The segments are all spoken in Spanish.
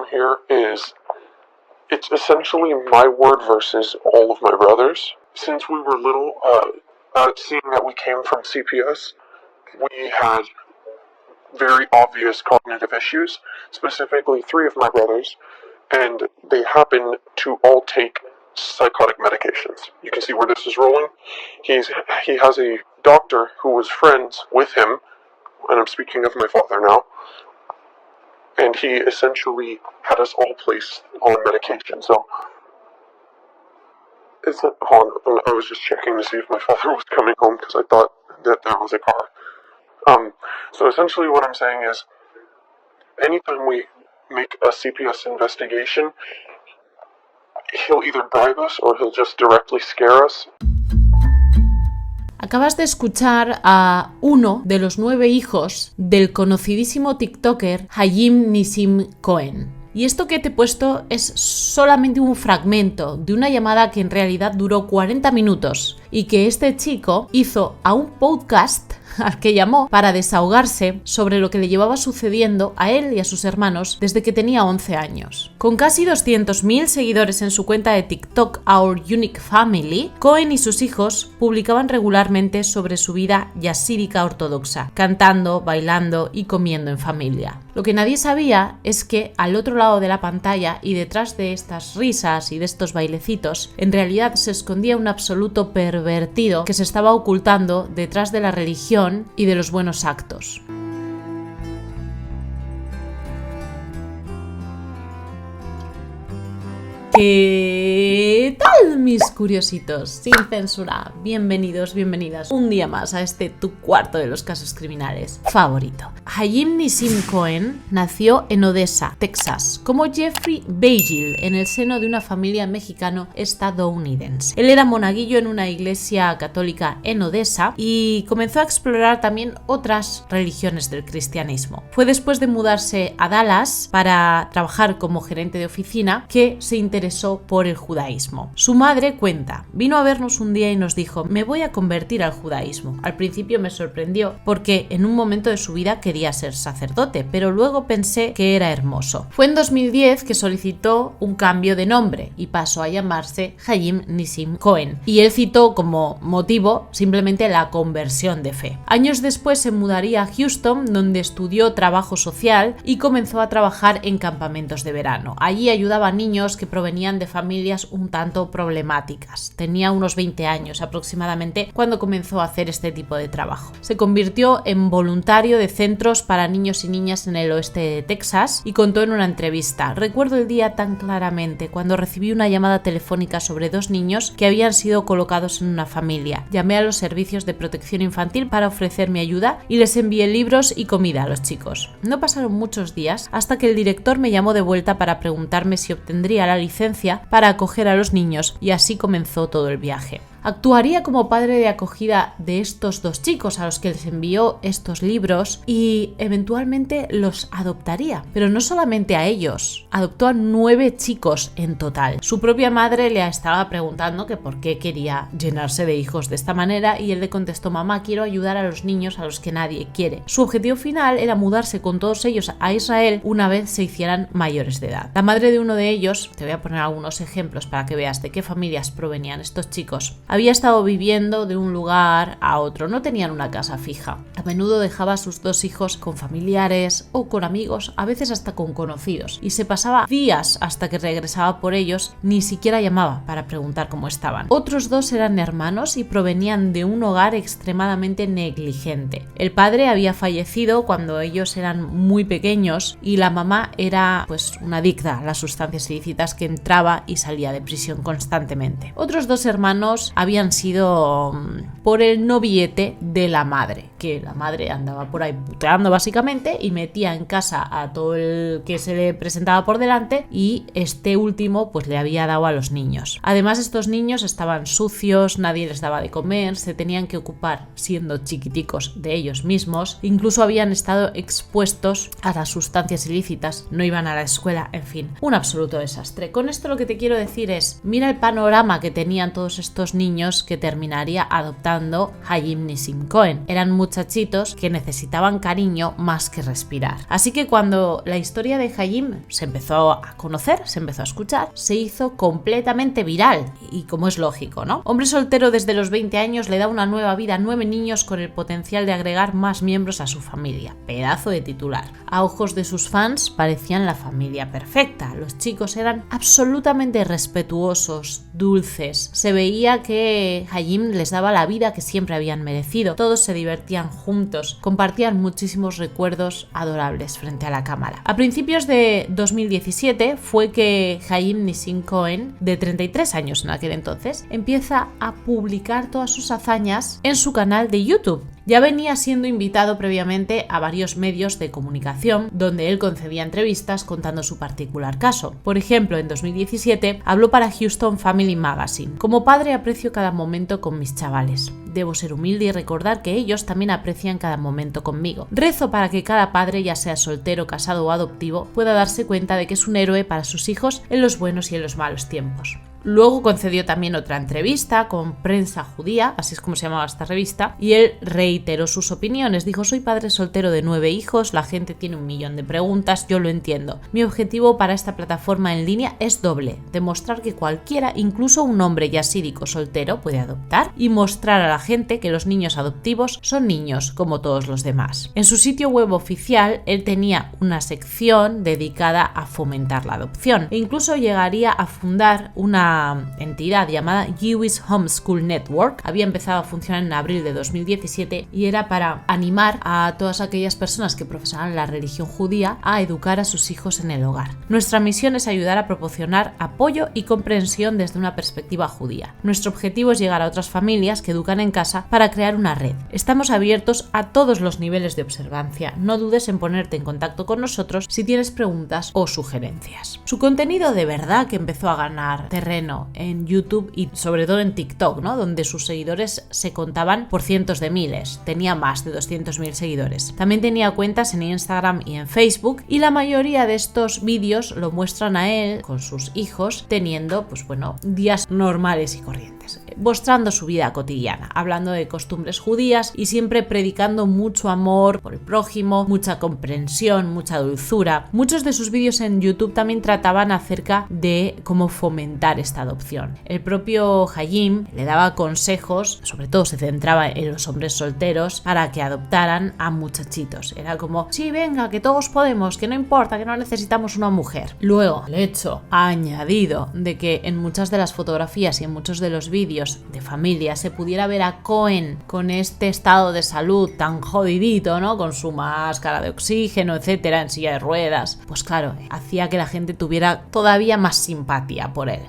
problem here is it's essentially my word versus all of my brothers. Since we were little, seeing that we came from CPS, we had very obvious cognitive issues, specifically 3 of my brothers, and they happen to all take psychotic medications. You can see where this is rolling. He has a doctor who was friends with him, and I'm speaking of my father now, and he essentially had us all placed on medication. So, hold on, I was just checking to see if my father was coming home because I thought that there was a car. So essentially what I'm saying is, anytime we make a CPS investigation, he'll either bribe us or he'll just directly scare us. Acabas de escuchar a uno de los 9 hijos del conocidísimo TikToker Hayim Nissim Cohen. Y esto que te he puesto es solamente un fragmento de una llamada que en realidad duró 40 minutos y que este chico hizo a un podcast al que llamó para desahogarse sobre lo que le llevaba sucediendo a él y a sus hermanos desde que tenía 11 años. Con casi 200.000 seguidores en su cuenta de TikTok Our Unique Family, Cohen y sus hijos publicaban regularmente sobre su vida yasídica ortodoxa, cantando, bailando y comiendo en familia. Lo que nadie sabía es que al otro lado de la pantalla y detrás de estas risas y de estos bailecitos, en realidad se escondía un absoluto pervertido que se estaba ocultando detrás de la religión y de los buenos actos. ¿Qué tal, mis curiositos? Sin censura, bienvenidos, bienvenidas un día más a este tu cuarto de los casos criminales favorito. Hayim Nissim Cohen nació en Odessa, Texas, como Jeffrey Bagel en el seno de una familia mexicano-estadounidense. Él era monaguillo en una iglesia católica en Odessa y comenzó a explorar también otras religiones del cristianismo. Fue después de mudarse a Dallas para trabajar como gerente de oficina que se interesó por el judaísmo. Su madre cuenta, vino a vernos un día y nos dijo, me voy a convertir al judaísmo. Al principio me sorprendió porque en un momento de su vida quería ser sacerdote, pero luego pensé que era hermoso. Fue en 2010 que solicitó un cambio de nombre y pasó a llamarse Hayim Nissim Cohen. Y él citó como motivo simplemente la conversión de fe. Años después se mudaría a Houston, donde estudió trabajo social y comenzó a trabajar en campamentos de verano. Allí ayudaba a niños que provenían de familias un tanto problemáticas. Tenía unos 20 años aproximadamente cuando comenzó a hacer este tipo de trabajo. Se convirtió en voluntario de centros para niños y niñas en el oeste de Texas y contó en una entrevista, recuerdo el día tan claramente cuando recibí una llamada telefónica sobre 2 niños que habían sido colocados en una familia. Llamé a los servicios de protección infantil para ofrecer mi ayuda y les envié libros y comida a los chicos. No pasaron muchos días hasta que el director me llamó de vuelta para preguntarme si obtendría la licencia para acoger a los niños y así comenzó todo el viaje. Actuaría como padre de acogida de estos 2 chicos a los que les envió estos libros y eventualmente los adoptaría. Pero no solamente a ellos, adoptó a 9 chicos en total. Su propia madre le estaba preguntando que por qué quería llenarse de hijos de esta manera y él le contestó, mamá, quiero ayudar a los niños a los que nadie quiere. Su objetivo final era mudarse con todos ellos a Israel una vez se hicieran mayores de edad. La madre de uno de ellos, te voy a poner algunos ejemplos para que veas de qué familias provenían estos chicos, había estado viviendo de un lugar a otro, no tenían una casa fija. A menudo dejaba a sus 2 hijos con familiares o con amigos, a veces hasta con conocidos, y se pasaba días hasta que regresaba por ellos, ni siquiera llamaba para preguntar cómo estaban. Otros 2 eran hermanos y provenían de un hogar extremadamente negligente. El padre había fallecido cuando ellos eran muy pequeños y la mamá era una adicta a las sustancias ilícitas que entraba y salía de prisión constantemente. Otros 2 hermanos habían sido por el noviete de la madre, que la madre andaba por ahí puteando básicamente y metía en casa a todo el que se le presentaba por delante y este último le había dado a los niños. Además estos niños estaban sucios, nadie les daba de comer, se tenían que ocupar siendo chiquiticos de ellos mismos, incluso habían estado expuestos a las sustancias ilícitas, no iban a la escuela, en fin, un absoluto desastre. Con esto lo que te quiero decir es, mira el panorama que tenían todos estos niños que terminaría adoptando Hayim Nissim Cohen. Eran muchachitos que necesitaban cariño más que respirar. Así que cuando la historia de Haim se empezó a conocer, se empezó a escuchar, se hizo completamente viral. Y como es lógico, ¿no? Hombre soltero desde los 20 años le da una nueva vida a 9 niños con el potencial de agregar más miembros a su familia. Pedazo de titular. A ojos de sus fans parecían la familia perfecta. Los chicos eran absolutamente respetuosos, dulces. Se veía que Haim les daba la vida que siempre habían merecido. Todos se divertían juntos, compartían muchísimos recuerdos adorables frente a la cámara. A principios de 2017 fue que Haim Nissim Cohen, de 33 años en aquel entonces, empieza a publicar todas sus hazañas en su canal de YouTube. Ya venía siendo invitado previamente a varios medios de comunicación donde él concedía entrevistas contando su particular caso. Por ejemplo, en 2017 habló para Houston Family Magazine. Como padre aprecio cada momento con mis chavales. Debo ser humilde y recordar que ellos también aprecian cada momento conmigo. Rezo para que cada padre, ya sea soltero, casado o adoptivo, pueda darse cuenta de que es un héroe para sus hijos en los buenos y en los malos tiempos. Luego concedió también otra entrevista con Prensa Judía, así es como se llamaba esta revista, y él reiteró sus opiniones. Dijo: soy padre soltero de 9 hijos, la gente tiene 1 millón de preguntas, yo lo entiendo. Mi objetivo para esta plataforma en línea es doble: demostrar que cualquiera, incluso un hombre yasídico soltero, puede adoptar, y mostrar a la gente que los niños adoptivos son niños como todos los demás. En su sitio web oficial, él tenía una sección dedicada a fomentar la adopción, e incluso llegaría a fundar una entidad llamada Jewish Homeschool Network. Había empezado a funcionar en abril de 2017 y era para animar a todas aquellas personas que profesaban la religión judía a educar a sus hijos en el hogar. Nuestra misión es ayudar a proporcionar apoyo y comprensión desde una perspectiva judía. Nuestro objetivo es llegar a otras familias que educan en casa para crear una red. Estamos abiertos a todos los niveles de observancia. No dudes en ponerte en contacto con nosotros si tienes preguntas o sugerencias. Su contenido de verdad que empezó a ganar terreno en YouTube y sobre todo en TikTok, ¿no? Donde sus seguidores se contaban por cientos de miles. Tenía más de 200.000 seguidores. También tenía cuentas en Instagram y en Facebook, y la mayoría de estos vídeos lo muestran a él con sus hijos teniendo, días normales y corrientes, mostrando su vida cotidiana, hablando de costumbres judías y siempre predicando mucho amor por el prójimo, mucha comprensión, mucha dulzura. Muchos de sus vídeos en YouTube también trataban acerca de cómo fomentar esta adopción. El propio Haim le daba consejos, sobre todo se centraba en los hombres solteros, para que adoptaran a muchachitos. Era como: sí, venga, que todos podemos, que no importa, que no necesitamos una mujer. Luego, el hecho añadido de que en muchas de las fotografías y en muchos de los vídeos de familia se pudiera ver a Cohen con este estado de salud tan jodidito, ¿no? Con su máscara de oxígeno, etcétera, en silla de ruedas, pues claro, hacía que la gente tuviera todavía más simpatía por él.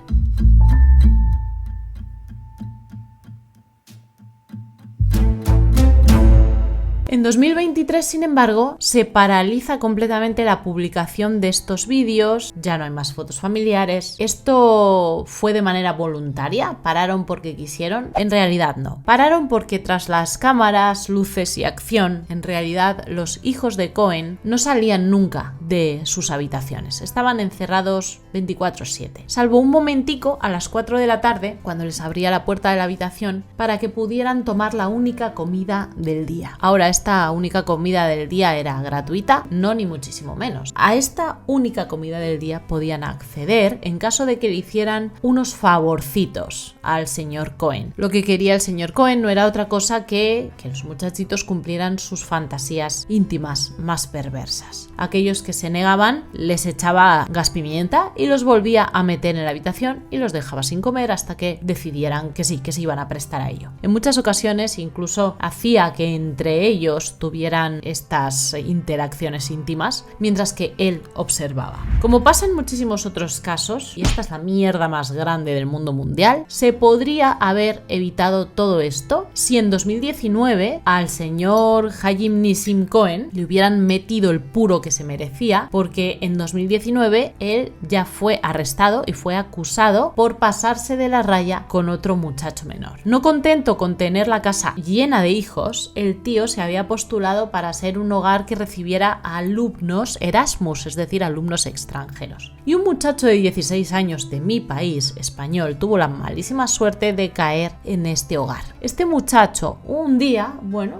En 2023, sin embargo, se paraliza completamente la publicación de estos vídeos, ya no hay más fotos familiares. ¿Esto fue de manera voluntaria? ¿Pararon porque quisieron? En realidad no. Pararon porque tras las cámaras, luces y acción, en realidad los hijos de Cohen no salían nunca de sus habitaciones. Estaban encerrados 24/7, salvo un momentico a las 4 de la tarde, cuando les abría la puerta de la habitación para que pudieran tomar la única comida del día. Ahora, esta única comida del día era gratuita, no ni muchísimo menos. A esta única comida del día podían acceder en caso de que le hicieran unos favorcitos al señor Cohen. Lo que quería el señor Cohen no era otra cosa que los muchachitos cumplieran sus fantasías íntimas más perversas. Aquellos que se negaban les echaba gas pimienta y los volvía a meter en la habitación y los dejaba sin comer hasta que decidieran que sí, que se iban a prestar a ello. En muchas ocasiones incluso hacía que entre ellos tuvieran estas interacciones íntimas mientras que él observaba. Como pasa en muchísimos otros casos, y esta es la mierda más grande del mundo mundial, se podría haber evitado todo esto si en 2019 al señor Haim Nissim Cohen le hubieran metido el puro que se merecía, porque en 2019 él ya fue arrestado y fue acusado por pasarse de la raya con otro muchacho menor. No contento con tener la casa llena de hijos, el tío se había había postulado para ser un hogar que recibiera a alumnos Erasmus, es decir, alumnos extranjeros. Y un muchacho de 16 años de mi país, español, tuvo la malísima suerte de caer en este hogar. Este muchacho, un día,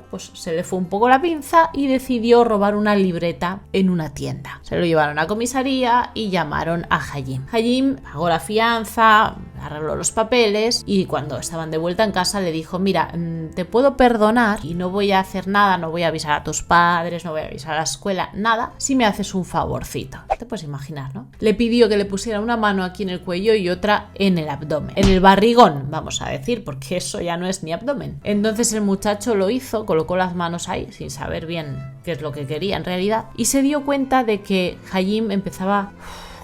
pues se le fue un poco la pinza y decidió robar una libreta en una tienda. Se lo llevaron a comisaría y llamaron a Hayim. Hayim pagó la fianza, arregló los papeles y cuando estaban de vuelta en casa le dijo: mira, te puedo perdonar y no voy a hacer nada, no voy a avisar a tus padres, no voy a avisar a la escuela, nada, si me haces un favorcito. Te puedes imaginar, ¿no? Le pidió que le pusiera una mano aquí en el cuello y otra en el abdomen, en el barrigón, vamos a decir, porque eso ya no es ni abdomen. Entonces el muchacho lo hizo, colocó las manos ahí sin saber bien qué es lo que quería en realidad y se dio cuenta de que Hayim empezaba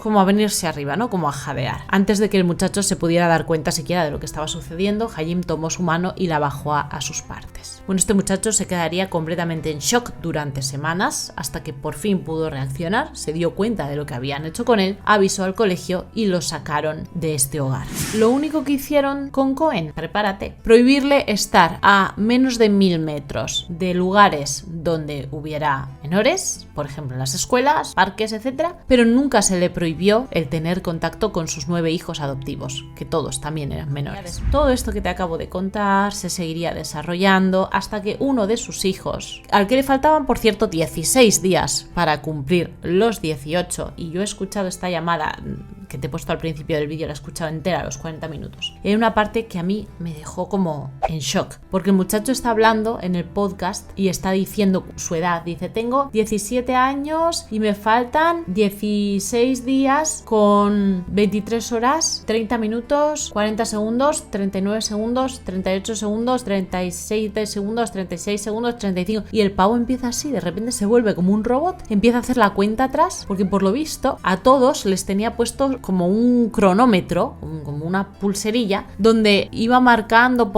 como a venirse arriba, ¿no? Como a jadear. Antes de que el muchacho se pudiera dar cuenta siquiera de lo que estaba sucediendo, Hayim tomó su mano y la bajó a sus partes. Bueno, este muchacho se quedaría completamente en shock durante semanas hasta que por fin pudo reaccionar, se dio cuenta de lo que habían hecho con él, avisó al colegio y lo sacaron de este hogar. Lo único que hicieron con Cohen, prepárate, prohibirle estar a menos de 1000 metros de lugares donde hubiera menores, por ejemplo en las escuelas, parques, etc., pero nunca se le prohibió el tener contacto con sus 9 hijos adoptivos, que todos también eran menores. Todo esto que te acabo de contar se seguiría desarrollando hasta que uno de sus hijos, al que le faltaban por cierto 16 días para cumplir los 18, y yo he escuchado esta llamada que te he puesto al principio del vídeo, la he escuchado entera a los 40 minutos. Y hay una parte que a mí me dejó como en shock, porque el muchacho está hablando en el podcast y está diciendo su edad. Dice: tengo 17 años y me faltan 16 días con 23 horas, 30 minutos, 40 segundos, 39 segundos, 38 segundos, 37 segundos, 36 segundos, 35. Y el pavo empieza así, de repente se vuelve como un robot, empieza a hacer la cuenta atrás, porque por lo visto a todos les tenía puesto como un cronómetro, como una pulserilla, donde iba marcando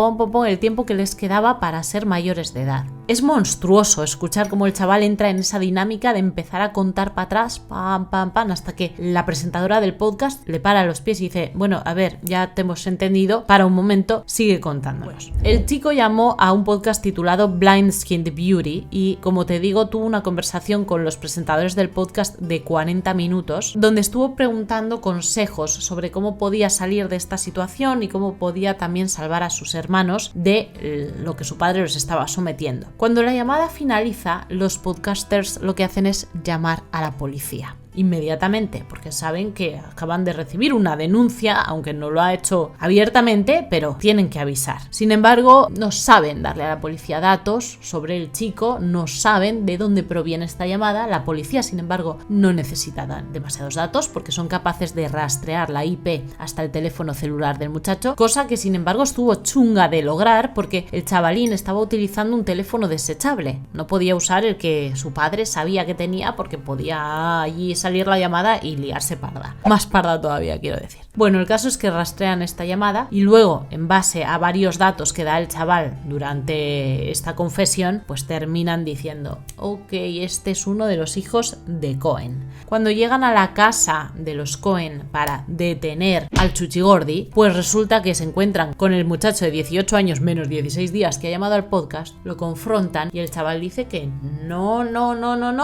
el tiempo que les quedaba para ser mayores de edad. Es monstruoso escuchar cómo el chaval entra en esa dinámica de empezar a contar para atrás, pam, hasta que la presentadora del podcast le para los pies y dice: bueno, a ver, ya te hemos entendido, para un momento, sigue contándonos. El chico llamó a un podcast titulado Blind Skinned Beauty y, como te digo, tuvo una conversación con los presentadores del podcast de 40 minutos, donde estuvo preguntando consejos sobre cómo podía salir de esta situación y cómo podía también salvar a sus hermanos de lo que su padre los estaba sometiendo. Cuando la llamada finaliza, los podcasters lo que hacen es llamar a la policía. Inmediatamente, porque saben que acaban de recibir una denuncia, aunque no lo ha hecho abiertamente, pero tienen que avisar. Sin embargo, no saben darle a la policía datos sobre el chico, no saben de dónde proviene esta llamada. La policía, sin embargo, no necesita demasiados datos porque son capaces de rastrear la IP hasta el teléfono celular del muchacho, cosa que sin embargo estuvo chunga de lograr porque el chavalín estaba utilizando un teléfono desechable. No podía usar el que su padre sabía que tenía porque podía allí salir la llamada y liarse parda. Más parda todavía, quiero decir. Bueno, el caso es que rastrean esta llamada y luego, en base a varios datos que da el chaval durante esta confesión, pues terminan diciendo: ok, este es uno de los hijos de Cohen. Cuando llegan a la casa de los Cohen para detener al Chuchigordi, pues resulta que se encuentran con el muchacho de 18 años menos 16 días que ha llamado al podcast, lo confrontan y el chaval dice que no,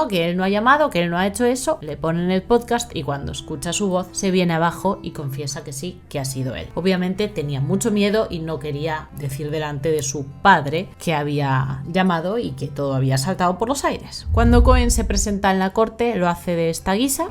que él no ha llamado, que él no ha hecho eso. Le ponen el podcast y cuando escucha su voz se viene abajo y confiesa que sí, que ha sido él. Obviamente tenía mucho miedo y no quería decir delante de su padre que había llamado y que todo había saltado por los aires. Cuando Cohen se presenta en la corte, lo hace de esta guisa.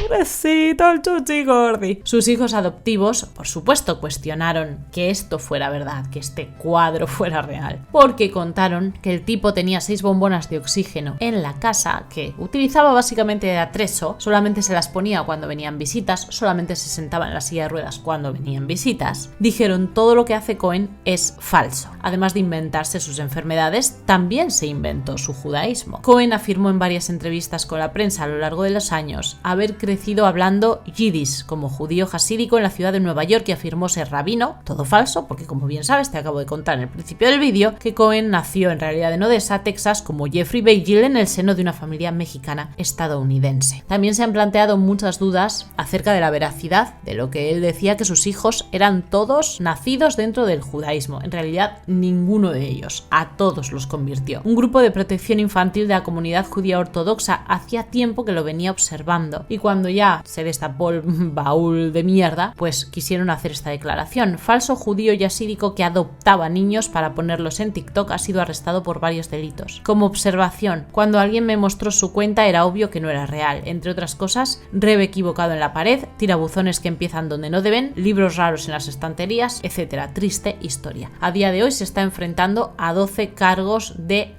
Pobrecito el Chuchigordi. Sus hijos adoptivos, por supuesto, cuestionaron que esto fuera verdad, que este cuadro fuera real, porque contaron que el tipo tenía 6 bombonas de oxígeno en la casa que utilizaba básicamente de atrezo, solamente se las ponía cuando venían visitas, solamente se sentaba en la silla de ruedas cuando venían visitas. Dijeron: todo lo que hace Cohen es falso. Además de inventarse sus enfermedades, también se inventó su judaísmo. Cohen afirmó en varias entrevistas con la prensa a lo largo de los años haber crecido crecido hablando yiddish como judío jasídico en la ciudad de Nueva York y afirmó ser rabino, todo falso, porque como bien sabes, te acabo de contar en el principio del vídeo, que Cohen nació en realidad en Odessa, Texas, como Jeffrey Beigel en el seno de una familia mexicana estadounidense. También se han planteado muchas dudas acerca de la veracidad de lo que él decía, que sus hijos eran todos nacidos dentro del judaísmo. En realidad, ninguno de ellos, a todos los convirtió. Un grupo de protección infantil de la comunidad judía ortodoxa hacía tiempo que lo venía observando, y cuando ya se destapó el baúl de mierda, pues quisieron hacer esta declaración. Falso judío yasídico que adoptaba niños para ponerlos en TikTok ha sido arrestado por varios delitos. Como observación, cuando alguien me mostró su cuenta era obvio que no era real. Entre otras cosas, rebe equivocado en la pared, tirabuzones que empiezan donde no deben, libros raros en las estanterías, etc. Triste historia. A día de hoy se está enfrentando a 12 cargos de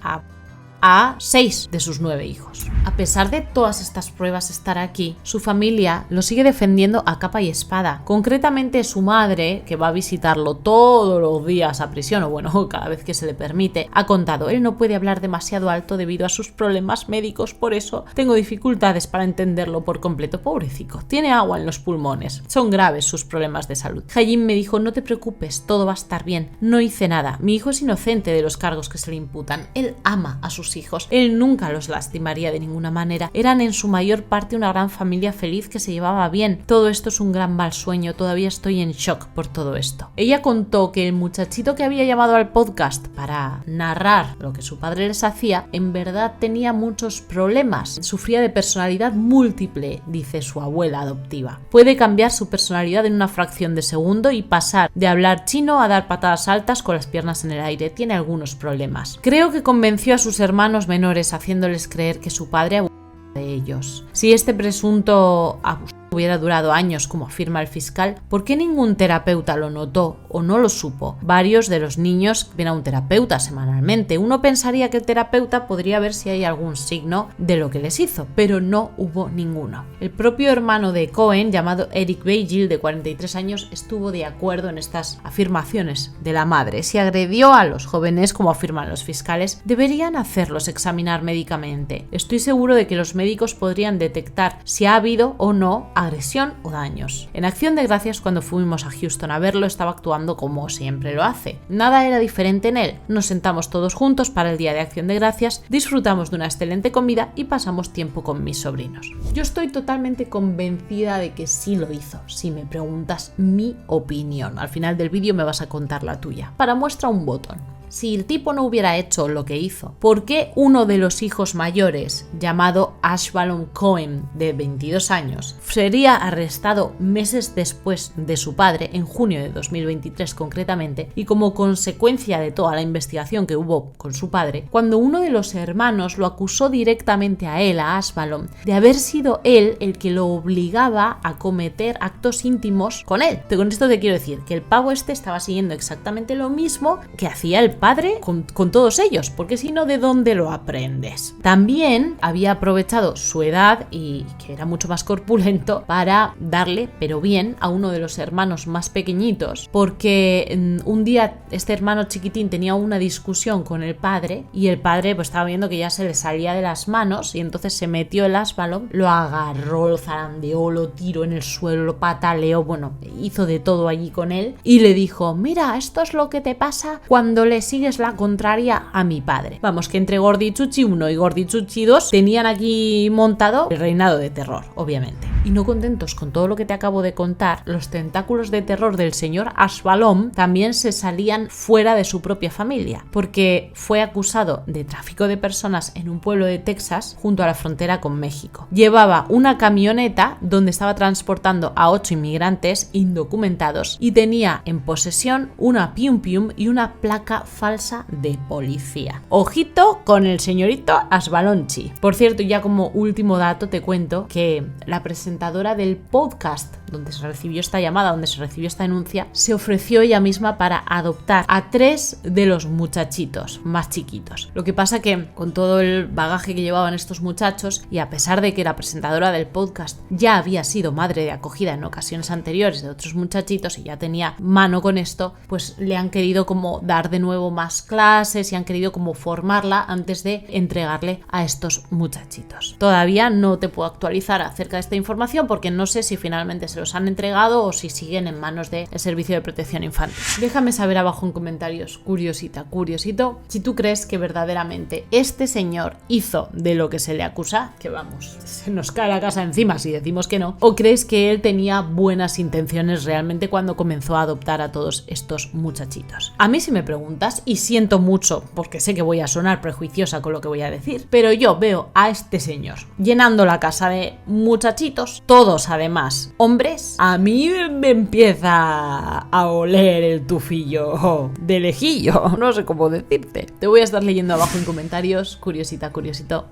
a 6 de sus 9 hijos. A pesar de todas estas pruebas estar aquí, su familia lo sigue defendiendo a capa y espada. Concretamente su madre, que va a visitarlo todos los días a prisión, o bueno, cada vez que se le permite, ha contado: él no puede hablar demasiado alto debido a sus problemas médicos, por eso tengo dificultades para entenderlo por completo. Pobrecito, tiene agua en los pulmones, son graves sus problemas de salud. Hayim me dijo: no te preocupes, todo va a estar bien, no hice nada, mi hijo es inocente de los cargos que se le imputan, él ama a sus hijos, él nunca los lastimaría de ninguna manera, eran en su mayor parte una gran familia feliz que se llevaba bien. Todo esto es un gran mal sueño, todavía estoy en shock por todo esto. Ella contó que el muchachito que había llamado al podcast para narrar lo que su padre les hacía, en verdad tenía muchos problemas, sufría de personalidad múltiple, dice su abuela adoptiva. Puede cambiar su personalidad en una fracción de segundo y pasar de hablar chino a dar patadas altas con las piernas en el aire, tiene algunos problemas. Creo que convenció a sus hermanos menores haciéndoles creer que su padre abusaba de ellos. Si este presunto abuso hubiera durado años, como afirma el fiscal, ¿por qué ningún terapeuta lo notó o no lo supo? Varios de los niños ven a un terapeuta semanalmente. Uno pensaría que el terapeuta podría ver si hay algún signo de lo que les hizo, pero no hubo ninguno. El propio hermano de Cohen, llamado Eric Beigel, de 43 años, estuvo de acuerdo en estas afirmaciones de la madre. Si agredió a los jóvenes, como afirman los fiscales, deberían hacerlos examinar médicamente. Estoy seguro de que los médicos podrían detectar si ha habido o no agresión o daños. En Acción de Gracias, cuando fuimos a Houston a verlo, estaba actuando como siempre lo hace. Nada era diferente en él. Nos sentamos todos juntos para el día de Acción de Gracias, disfrutamos de una excelente comida y pasamos tiempo con mis sobrinos. Yo estoy totalmente convencida de que sí lo hizo, si me preguntas mi opinión. Al final del vídeo me vas a contar la tuya. Para muestra un botón. Si el tipo no hubiera hecho lo que hizo, ¿por qué uno de los hijos mayores, llamado Ashbalom Cohen, de 22 años, sería arrestado meses después de su padre, en junio de 2023 concretamente, y como consecuencia de toda la investigación que hubo con su padre, cuando uno de los hermanos lo acusó directamente a él, a Ashbalom, de haber sido él el que lo obligaba a cometer actos íntimos con él? Con esto te quiero decir que el pavo este estaba siguiendo exactamente lo mismo que hacía el padre con todos ellos, porque si no, ¿de dónde lo aprendes? También había aprovechado su edad y que era mucho más corpulento para darle, pero bien, a uno de los hermanos más pequeñitos, porque un día este hermano chiquitín tenía una discusión con el padre y el padre pues estaba viendo que ya se le salía de las manos y entonces se metió el Ashbalom, lo agarró, lo zarandeó, lo tiró en el suelo, lo pataleó, bueno, hizo de todo allí con él y le dijo: mira, esto es lo que te pasa cuando le sigues la contraria a mi padre. Vamos, que entre Gordi Chuchi 1 y Gordi Chuchi 2 tenían aquí montado el reinado de terror, obviamente. Y no contentos con todo lo que te acabo de contar, los tentáculos de terror del señor Ashbalom también se salían fuera de su propia familia, porque fue acusado de tráfico de personas en un pueblo de Texas junto a la frontera con México. Llevaba una camioneta donde estaba transportando a 8 inmigrantes indocumentados y tenía en posesión una pium pium y una placa falsa de policía. Ojito con el señorito Ashbalomchi. Por cierto, ya como último dato te cuento que la presentadora del podcast donde se recibió esta llamada, donde se recibió esta denuncia, se ofreció ella misma para adoptar a 3 de los muchachitos más chiquitos. Lo que pasa que con todo el bagaje que llevaban estos muchachos, y a pesar de que la presentadora del podcast ya había sido madre de acogida en ocasiones anteriores de otros muchachitos y ya tenía mano con esto, pues le han querido como dar de nuevo más clases y han querido como formarla antes de entregarle a estos muchachitos. Todavía no te puedo actualizar acerca de esta información porque no sé si finalmente se los han entregado o si siguen en manos del Servicio de Protección Infantil. Déjame saber abajo en comentarios, curiosito, si tú crees que verdaderamente este señor hizo de lo que se le acusa, que vamos, se nos cae la casa encima si decimos que no, o crees que él tenía buenas intenciones realmente cuando comenzó a adoptar a todos estos muchachitos. A mí, si me preguntas, y siento mucho porque sé que voy a sonar prejuiciosa con lo que voy a decir, pero yo veo a este señor llenando la casa de muchachitos, todos además hombres, a mí me empieza a oler el tufillo de lejillo, no sé cómo decirte. Te voy a estar leyendo abajo en comentarios, curiosito.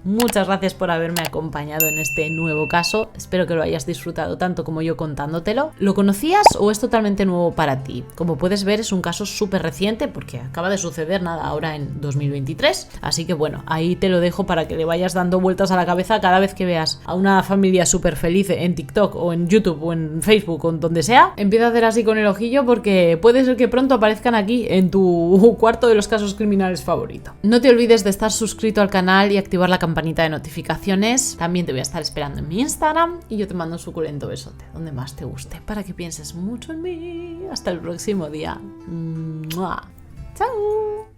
Muchas gracias por haberme acompañado en este nuevo caso, espero que lo hayas disfrutado tanto como yo contándotelo. ¿Lo conocías o es totalmente nuevo para ti? Como puedes ver, es un caso súper reciente porque acaba de suceder nada ahora en 2023, así que bueno, ahí te lo dejo para que le vayas dando vueltas a la cabeza cada vez que veas a una familia súper feliz en TikTok o en YouTube o en Facebook o en donde sea. Empieza a hacer así con el ojillo porque puede ser que pronto aparezcan aquí en tu cuarto de los casos criminales favorito. No te olvides de estar suscrito al canal y activar la campanita de notificaciones. También te voy a estar esperando en mi Instagram y yo te mando un suculento besote donde más te guste para que pienses mucho en mí. Hasta el próximo día. ¡Mua! ¡Chao!